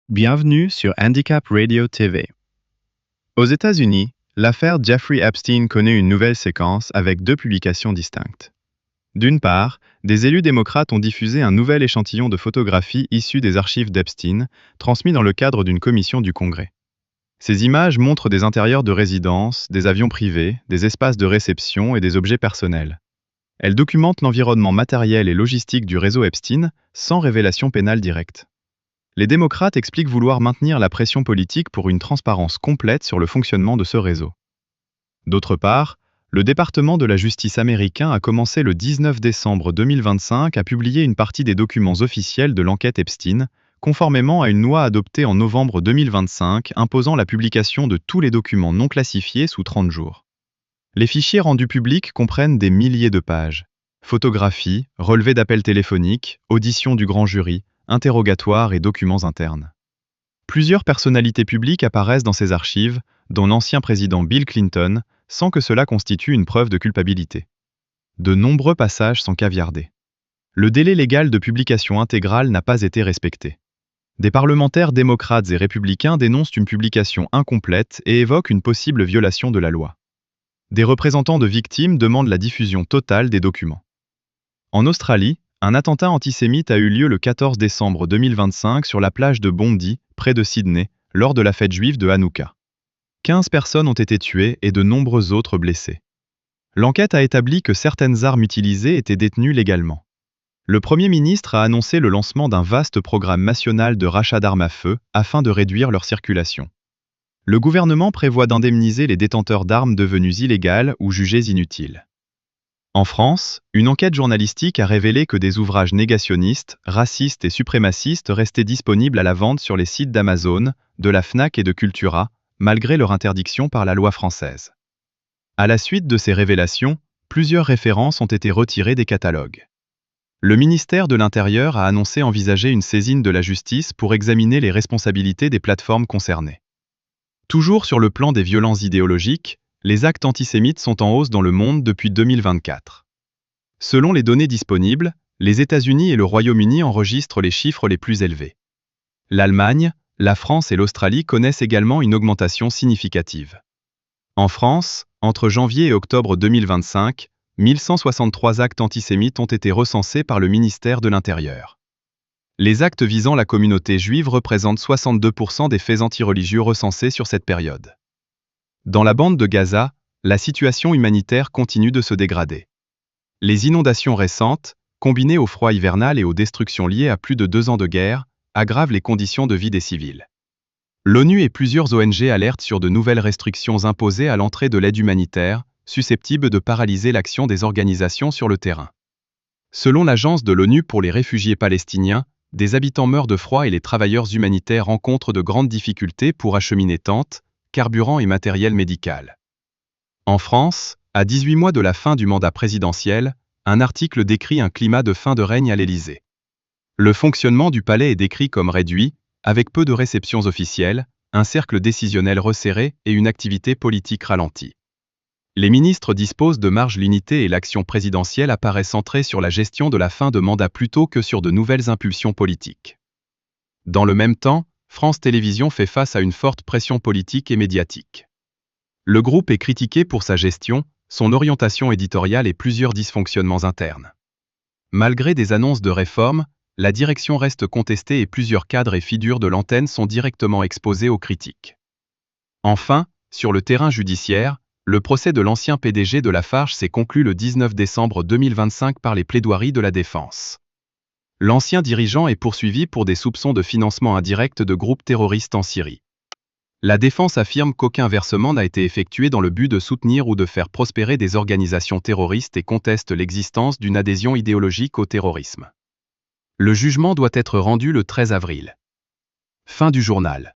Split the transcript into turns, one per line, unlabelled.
Bienvenue sur Handicap Radio TV. Aux États-Unis, l'affaire Jeffrey Epstein connaît une nouvelle séquence avec deux publications distinctes. D'une part, des élus démocrates ont diffusé un nouvel échantillon de photographies issues des archives d'Epstein, transmis dans le cadre d'une commission du Congrès. Ces images montrent des intérieurs de résidences, des avions privés, des espaces de réception et des objets personnels. Elles documentent l'environnement matériel et logistique du réseau Epstein, sans révélation pénale directe. Les démocrates expliquent vouloir maintenir la pression politique pour une transparence complète sur le fonctionnement de ce réseau. D'autre part, le département de la justice américain a commencé le 19 décembre 2025 à publier une partie des documents officiels de l'enquête Epstein, conformément à une loi adoptée en novembre 2025 imposant la publication de tous les documents non classifiés sous 30 jours. Les fichiers rendus publics comprennent des milliers de pages. Photographies, relevés d'appels téléphoniques, auditions du grand jury, interrogatoires et documents internes. Plusieurs personnalités publiques apparaissent dans ces archives, dont l'ancien président Bill Clinton, sans que cela constitue une preuve de culpabilité. De nombreux passages sont caviardés. Le délai légal de publication intégrale n'a pas été respecté. Des parlementaires démocrates et républicains dénoncent une publication incomplète et évoquent une possible violation de la loi. Des représentants de victimes demandent la diffusion totale des documents. En Australie, un attentat antisémite a eu lieu le 14 décembre 2025 sur la plage de Bondi, près de Sydney, lors de la fête juive de Hanouka. 15 personnes ont été tuées et de nombreux autres blessés. L'enquête a établi que certaines armes utilisées étaient détenues légalement. Le Premier ministre a annoncé le lancement d'un vaste programme national de rachat d'armes à feu afin de réduire leur circulation. Le gouvernement prévoit d'indemniser les détenteurs d'armes devenues illégales ou jugées inutiles. En France, une enquête journalistique a révélé que des ouvrages négationnistes, racistes et suprémacistes restaient disponibles à la vente sur les sites d'Amazon, de la Fnac et de Cultura, malgré leur interdiction par la loi française. À la suite de ces révélations, plusieurs références ont été retirées des catalogues. Le ministère de l'Intérieur a annoncé envisager une saisine de la justice pour examiner les responsabilités des plateformes concernées. Toujours sur le plan des violences idéologiques, les actes antisémites sont en hausse dans le monde depuis 2024. Selon les données disponibles, les États-Unis et le Royaume-Uni enregistrent les chiffres les plus élevés. L'Allemagne, la France et l'Australie connaissent également une augmentation significative. En France, entre janvier et octobre 2025, 1163 actes antisémites ont été recensés par le ministère de l'Intérieur. Les actes visant la communauté juive représentent 62% des faits antireligieux recensés sur cette période. Dans la bande de Gaza, la situation humanitaire continue de se dégrader. Les inondations récentes, combinées au froid hivernal et aux destructions liées à plus de 2 ans de guerre, aggravent les conditions de vie des civils. L'ONU et plusieurs ONG alertent sur de nouvelles restrictions imposées à l'entrée de l'aide humanitaire, susceptibles de paralyser l'action des organisations sur le terrain. Selon l'Agence de l'ONU pour les réfugiés palestiniens, des habitants meurent de froid et les travailleurs humanitaires rencontrent de grandes difficultés pour acheminer tentes, carburant et matériel médical. En France, à 18 mois de la fin du mandat présidentiel, un article décrit un climat de fin de règne à l'Élysée. Le fonctionnement du palais est décrit comme réduit, avec peu de réceptions officielles, un cercle décisionnel resserré et une activité politique ralentie. Les ministres disposent de marges limitées et l'action présidentielle apparaît centrée sur la gestion de la fin de mandat plutôt que sur de nouvelles impulsions politiques. Dans le même temps, France Télévisions fait face à une forte pression politique et médiatique. Le groupe est critiqué pour sa gestion, son orientation éditoriale et plusieurs dysfonctionnements internes. Malgré des annonces de réforme, la direction reste contestée et plusieurs cadres et figures de l'antenne sont directement exposés aux critiques. Enfin, sur le terrain judiciaire, le procès de l'ancien PDG de Lafarge s'est conclu le 19 décembre 2025 par les plaidoiries de la défense. L'ancien dirigeant est poursuivi pour des soupçons de financement indirect de groupes terroristes en Syrie. La défense affirme qu'aucun versement n'a été effectué dans le but de soutenir ou de faire prospérer des organisations terroristes et conteste l'existence d'une adhésion idéologique au terrorisme. Le jugement doit être rendu le 13 avril. Fin du journal.